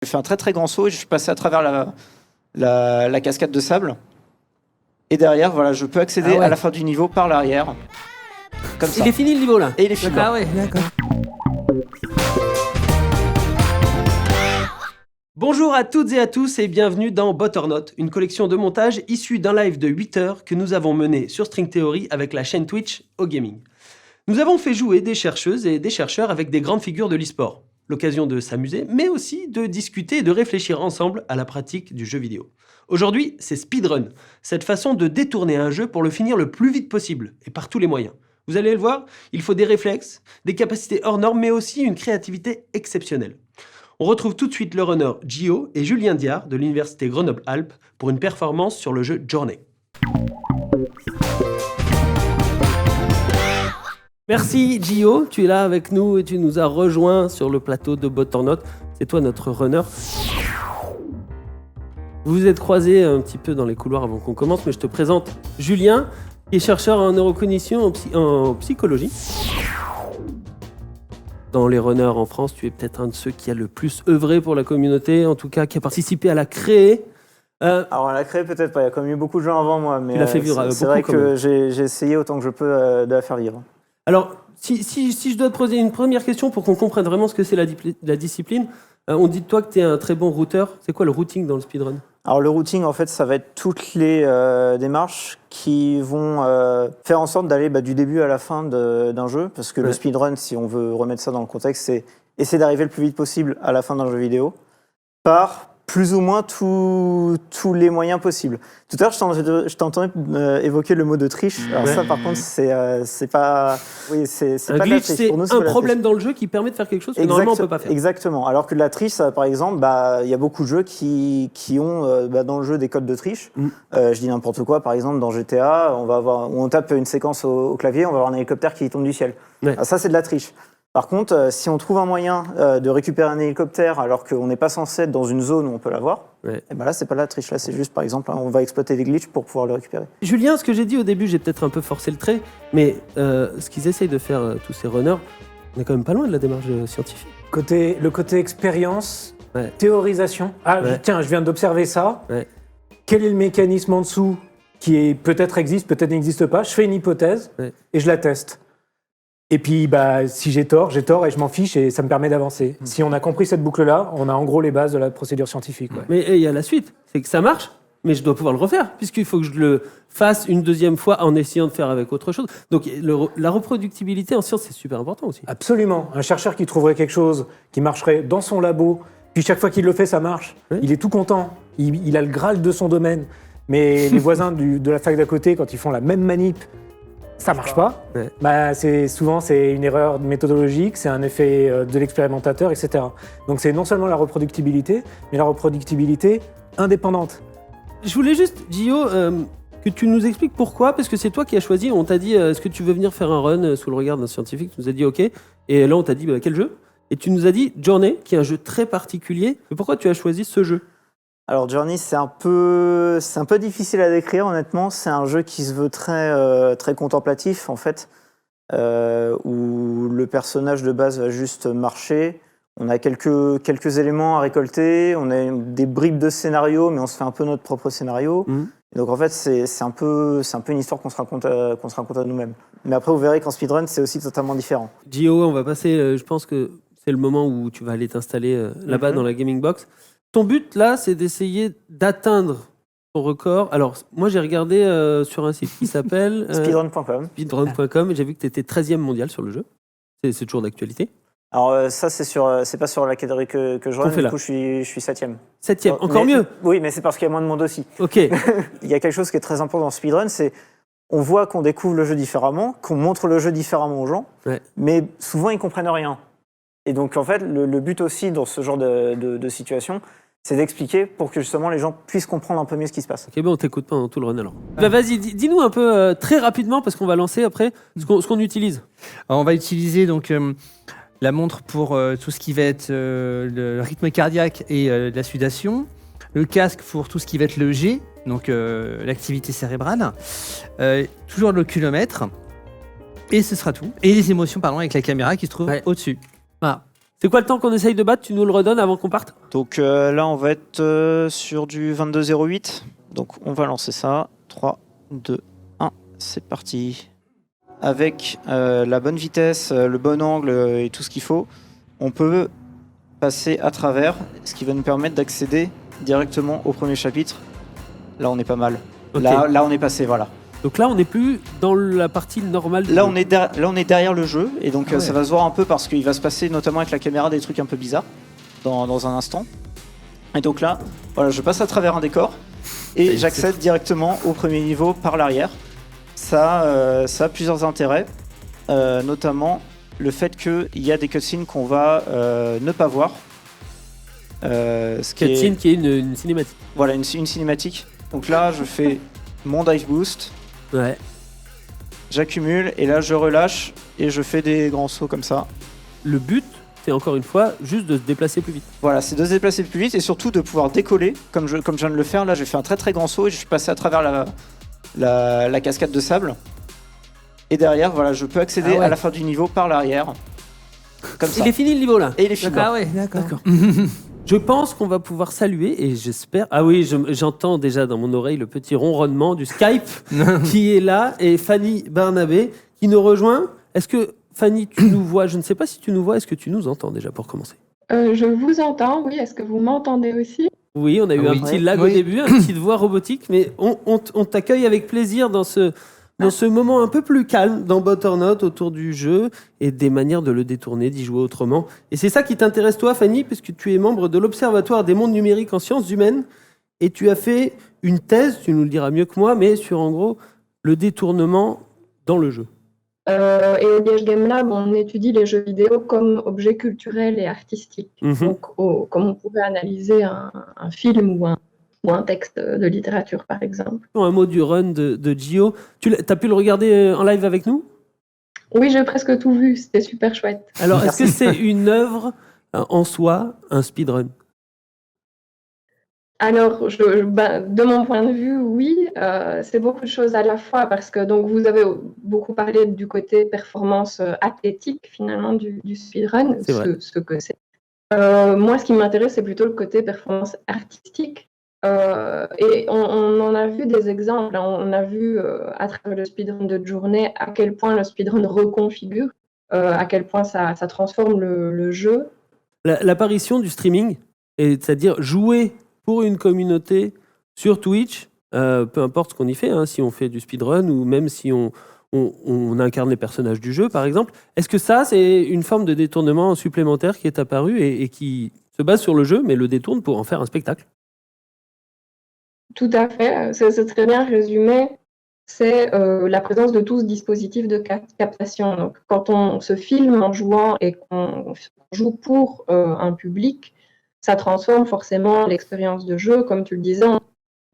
J'ai fait un très très grand saut et je suis passé à travers la cascade de sable. Et derrière, voilà, je peux accéder à la fin du niveau par l'arrière. Comme ça. Il est fini le niveau là. Et il est fini. Ah ouais, d'accord. Bonjour à toutes et à tous et bienvenue dans Butternut, une collection de montages issue d'un live de 8 heures que nous avons mené sur String Theory avec la chaîne Twitch OGaming. Nous avons fait jouer des chercheuses et des chercheurs avec des grandes figures de l'e-sport. L'occasion de s'amuser, mais aussi de discuter et de réfléchir ensemble à la pratique du jeu vidéo. Aujourd'hui, c'est speedrun, cette façon de détourner un jeu pour le finir le plus vite possible, et par tous les moyens. Vous allez le voir, il faut des réflexes, des capacités hors normes, mais aussi une créativité exceptionnelle. On retrouve tout de suite le runner Gio et Julien Diard de l'université Grenoble-Alpes pour une performance sur le jeu Journey. Merci Gio, tu es là avec nous et tu nous as rejoints sur le plateau de Butternut. C'est toi notre runner. Vous vous êtes croisés un petit peu dans les couloirs avant qu'on commence, mais je te présente Julien, qui est chercheur en neurocognition en psychologie. Dans les runners en France, tu es peut-être un de ceux qui a le plus œuvré pour la communauté, en tout cas qui a participé à la créer. Alors à la créer peut-être pas, il y a quand même eu beaucoup de gens avant moi, mais tu l'as fait vivre c'est vrai que j'ai essayé autant que je peux de la faire vivre. Alors, si je dois te poser une première question pour qu'on comprenne vraiment ce que c'est la discipline, on dit de toi que tu es un très bon routeur. C'est quoi le routing dans le speedrun ? Alors le routing, en fait, ça va être toutes les démarches qui vont faire en sorte d'aller du début à la fin d'un jeu, parce que le speedrun, si on veut remettre ça dans le contexte, c'est essayer d'arriver le plus vite possible à la fin d'un jeu vidéo, par plus ou moins tous les moyens possibles. Tout à l'heure, je t'entendais évoquer le mot de triche. Alors ça, par contre, c'est pas... Oui, c'est un pas glitch, de la triche. c'est pour nous, un problème dans le jeu qui permet de faire quelque chose que normalement on ne peut pas faire. Exactement. Alors que la triche, ça, par exemple, il y a beaucoup de jeux qui ont dans le jeu des codes de triche. Je dis n'importe quoi, par exemple, dans GTA, on tape une séquence au clavier, on va avoir un hélicoptère qui tombe du ciel. Ouais. Alors ça, c'est de la triche. Par contre, si on trouve un moyen de récupérer un hélicoptère alors qu'on n'est pas censé être dans une zone où on peut l'avoir, et là, c'est pas de la triche. Là, c'est juste, par exemple, on va exploiter des glitches pour pouvoir le récupérer. Julien, ce que j'ai dit au début, j'ai peut-être un peu forcé le trait, mais ce qu'ils essayent de faire, tous ces runners, on est quand même pas loin de la démarche scientifique. Le côté expérience, théorisation. Tiens, je viens d'observer ça. Quel est le mécanisme en dessous qui peut-être existe, peut-être n'existe pas. Je fais une hypothèse et je la teste. Et puis, si j'ai tort et je m'en fiche et ça me permet d'avancer. Si on a compris cette boucle-là, on a en gros les bases de la procédure scientifique. Ouais. Mais il y a la suite, c'est que ça marche, mais je dois pouvoir le refaire, puisqu'il faut que je le fasse une deuxième fois en essayant de faire avec autre chose. Donc la reproductibilité en science, c'est super important aussi. Absolument. Un chercheur qui trouverait quelque chose qui marcherait dans son labo, puis chaque fois qu'il le fait, ça marche. Il est tout content. Il a le Graal de son domaine. Mais les voisins de la fac d'à côté, quand ils font la même manip, ça marche pas. C'est une erreur méthodologique, c'est un effet de l'expérimentateur, etc. Donc c'est non seulement la reproductibilité, mais la reproductibilité indépendante. Je voulais juste, Gio, que tu nous expliques pourquoi, parce que c'est toi qui as choisi. On t'a dit, est-ce que tu veux venir faire un run sous le regard d'un scientifique ? Tu nous as dit OK. Et là, on t'a dit, quel jeu ? Et tu nous as dit Journey, qui est un jeu très particulier. Mais pourquoi tu as choisi ce jeu ? Alors Journey, c'est un peu difficile à décrire, honnêtement. C'est un jeu qui se veut très contemplatif, en fait, où le personnage de base va juste marcher. On a quelques éléments à récolter, on a des bribes de scénario, mais on se fait un peu notre propre scénario. Et donc en fait, c'est un peu une histoire qu'on se raconte à nous-mêmes. Mais après, vous verrez qu'en speedrun, c'est aussi totalement différent. Gio, on va passer, je pense que c'est le moment où tu vas aller t'installer là-bas dans la gaming box. Ton but, là, c'est d'essayer d'atteindre ton record. Alors, moi, j'ai regardé sur un site qui s'appelle... speedrun.com. Speedrun.com, et j'ai vu que tu étais 13e mondial sur le jeu. C'est toujours d'actualité. Alors, ça, c'est pas sur la catégorie que je run. Du coup, je suis 7e. 7e, encore mieux. Oui, mais c'est parce qu'il y a moins de monde aussi. Ok. Il y a quelque chose qui est très important dans speedrun, c'est on voit qu'on découvre le jeu différemment, qu'on montre le jeu différemment aux gens, mais souvent, ils comprennent rien. Et donc, en fait, le but aussi dans ce genre de situation, c'est d'expliquer pour que justement les gens puissent comprendre un peu mieux ce qui se passe. Ok, on t'écoute pendant tout le run alors. Vas-y, dis-nous un peu très rapidement, parce qu'on va lancer après, ce qu'on utilise. Alors, on va utiliser donc la montre pour tout ce qui va être le rythme cardiaque et la sudation, le casque pour tout ce qui va être le G, donc l'activité cérébrale, toujours le kilomètre, et ce sera tout. Et les émotions, avec la caméra qui se trouve au-dessus. Ah, C'est quoi le temps qu'on essaye de battre? Tu nous le redonnes avant qu'on parte? Donc là, on va être sur du 22,08. Donc on va lancer ça. 3, 2, 1, c'est parti. Avec la bonne vitesse, le bon angle et tout ce qu'il faut, on peut passer à travers, ce qui va nous permettre d'accéder directement au premier chapitre. Là, on est pas mal. Ok. Là, on est passé, voilà. Donc là, on n'est plus dans la partie normale. Là, on est derrière le jeu, et donc Ah ouais. ça va se voir un peu parce qu'il va se passer, notamment avec la caméra, des trucs un peu bizarres dans un instant. Et donc là, voilà, je passe à travers un décor et j'accède directement au premier niveau par l'arrière. Ça a plusieurs intérêts, notamment le fait qu'il y a des cutscenes qu'on va ne pas voir. Cutscene qui est une cinématique. Voilà, une cinématique. Donc là, je fais mon dive boost. Ouais. J'accumule et là je relâche et je fais des grands sauts comme ça. Le but, c'est encore une fois juste de se déplacer plus vite. Voilà, c'est de se déplacer plus vite et surtout de pouvoir décoller comme je viens de le faire. Là, j'ai fait un très très grand saut et je suis passé à travers la cascade de sable. Et derrière, voilà, je peux accéder à la fin du niveau par l'arrière. Comme ça. Il est fini le niveau là. Et il est fini. Ah ouais, d'accord. Je pense qu'on va pouvoir saluer et j'espère. Ah oui, j'entends déjà dans mon oreille le petit ronronnement du Skype qui est là et Fanny Barnabé qui nous rejoint. Est-ce que Fanny, tu nous vois? Je ne sais pas si tu nous vois. Est-ce que tu nous entends déjà pour commencer? Je vous entends, oui. Est-ce que vous m'entendez aussi? Oui, on a eu un petit lag au début, une petite voix robotique, mais on t'accueille avec plaisir dans ce moment un peu plus calme dans Butternut autour du jeu et des manières de le détourner, d'y jouer autrement. Et c'est ça qui t'intéresse toi, Fanny, puisque tu es membre de l'Observatoire des mondes numériques en sciences humaines et tu as fait une thèse, tu nous le diras mieux que moi, mais sur en gros le détournement dans le jeu. Et au Liège Game Lab, on étudie les jeux vidéo comme objets culturels et artistiques. Donc, comme on pourrait analyser un film ou un texte de littérature, par exemple. Un mot du run de Gio. Tu as pu le regarder en live avec nous? Oui, j'ai presque tout vu, c'était super chouette. Alors, est-ce que c'est une œuvre en soi, un speedrun? Alors, de mon point de vue, oui, c'est beaucoup de choses à la fois parce que donc vous avez beaucoup parlé du côté performance athlétique finalement du speedrun, C'est vrai. ce que c'est. Moi, ce qui m'intéresse, c'est plutôt le côté performance artistique. Et on en a vu des exemples. Hein. On a vu à travers le speedrun de journée à quel point le speedrun reconfigure, à quel point ça transforme le jeu. L'apparition du streaming, c'est-à-dire jouer pour une communauté sur Twitch, peu importe ce qu'on y fait, hein, si on fait du speedrun ou même si on incarne les personnages du jeu, par exemple. Est-ce que ça, c'est une forme de détournement supplémentaire qui est apparue et qui se base sur le jeu, mais le détourne pour en faire un spectacle? Tout à fait, c'est très bien résumé. C'est la présence de tout ce dispositif de captation. Donc, quand on se filme en jouant et qu'on joue pour un public, ça transforme forcément l'expérience de jeu, comme tu le disais,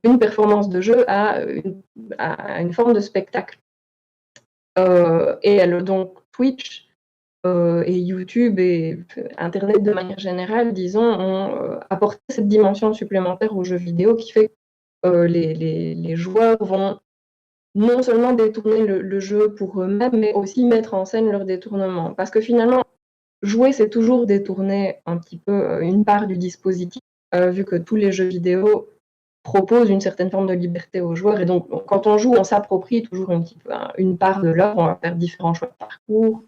une performance de jeu à une forme de spectacle. Donc Twitch et YouTube et Internet de manière générale, disons, ont apporté cette dimension supplémentaire aux jeux vidéo qui fait que les joueurs vont non seulement détourner le jeu pour eux-mêmes, mais aussi mettre en scène leur détournement. Parce que finalement, jouer, c'est toujours détourner un petit peu une part du dispositif, vu que tous les jeux vidéo proposent une certaine forme de liberté aux joueurs. Et donc, quand on joue, on s'approprie toujours une part de l'œuvre. On va faire différents choix de parcours.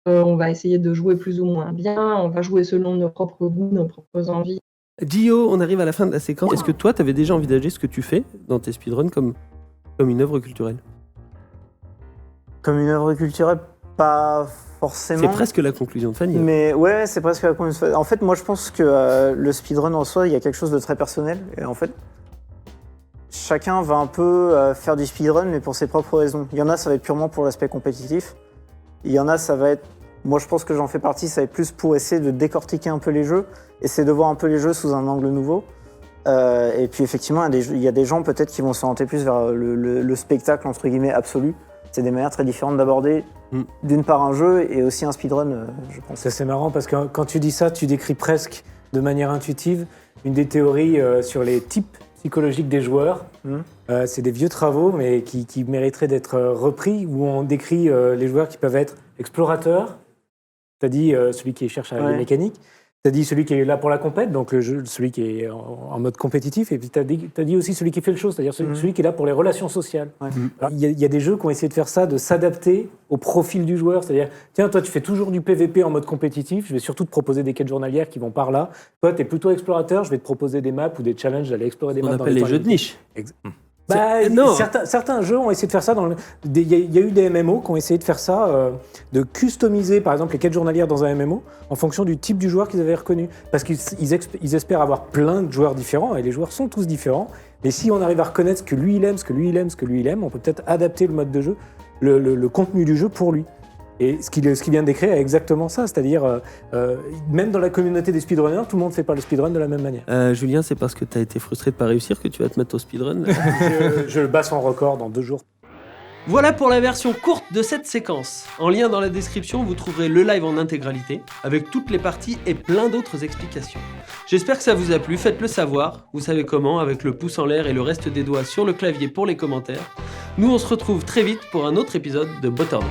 On va essayer de jouer plus ou moins bien. On va jouer selon nos propres goûts, nos propres envies. Gio, on arrive à la fin de la séquence. Est-ce que toi, tu avais déjà envisagé ce que tu fais dans tes speedruns comme une œuvre culturelle? Comme une œuvre culturelle, pas forcément. C'est presque la conclusion de Fanny. Mais ouais, c'est presque la conclusion. En fait, moi, je pense que le speedrun en soi, il y a quelque chose de très personnel. Et en fait, chacun va un peu faire du speedrun, mais pour ses propres raisons. Il y en a, ça va être purement pour l'aspect compétitif. Il y en a, ça va être... Moi, je pense que j'en fais partie, ça va être plus pour essayer de décortiquer un peu les jeux, essayer de voir un peu les jeux sous un angle nouveau. Et puis, effectivement, il y a des gens peut-être qui vont s'orienter plus vers le spectacle, entre guillemets, absolu. C'est des manières très différentes d'aborder, d'une part, un jeu et aussi un speedrun, je pense. C'est marrant parce que quand tu dis ça, tu décris presque de manière intuitive une des théories sur les types psychologiques des joueurs. C'est des vieux travaux, mais qui mériteraient d'être repris, où on décrit les joueurs qui peuvent être explorateurs, Tu as dit celui qui cherche à les mécaniques. Tu as dit celui qui est là pour la compète, donc celui qui est en mode compétitif. Et puis tu as dit aussi celui qui fait le show, c'est-à-dire celui qui est là pour les relations sociales. Il y a des jeux qui ont essayé de faire ça, de s'adapter au profil du joueur. C'est-à-dire, tiens, toi, tu fais toujours du PVP en mode compétitif, je vais surtout te proposer des quêtes journalières qui vont par là. Toi, tu es plutôt explorateur, je vais te proposer des maps ou des challenges d'aller explorer des maps. On appelle les jeux de niche. Non. Certains jeux ont essayé de faire ça. Il y a eu des MMO qui ont essayé de faire ça, de customiser par exemple les quêtes journalières dans un MMO en fonction du type du joueur qu'ils avaient reconnu. Parce qu'ils espèrent avoir plein de joueurs différents et les joueurs sont tous différents. Mais si on arrive à reconnaître ce que lui il aime, ce que lui il aime, ce que lui il aime, on peut peut-être adapter le mode de jeu, le contenu du jeu pour lui. Et ce qu'il vient de décrire est exactement ça, c'est-à-dire même dans la communauté des speedrunners, tout le monde ne fait pas le speedrun de la même manière. Julien, c'est parce que tu as été frustré de ne pas réussir que tu vas te mettre au speedrun. je bats son record dans 2 jours. Voilà pour la version courte de cette séquence. En lien dans la description, vous trouverez le live en intégralité, avec toutes les parties et plein d'autres explications. J'espère que ça vous a plu, faites-le savoir. Vous savez comment, avec le pouce en l'air et le reste des doigts sur le clavier pour les commentaires. Nous, on se retrouve très vite pour un autre épisode de Butternote.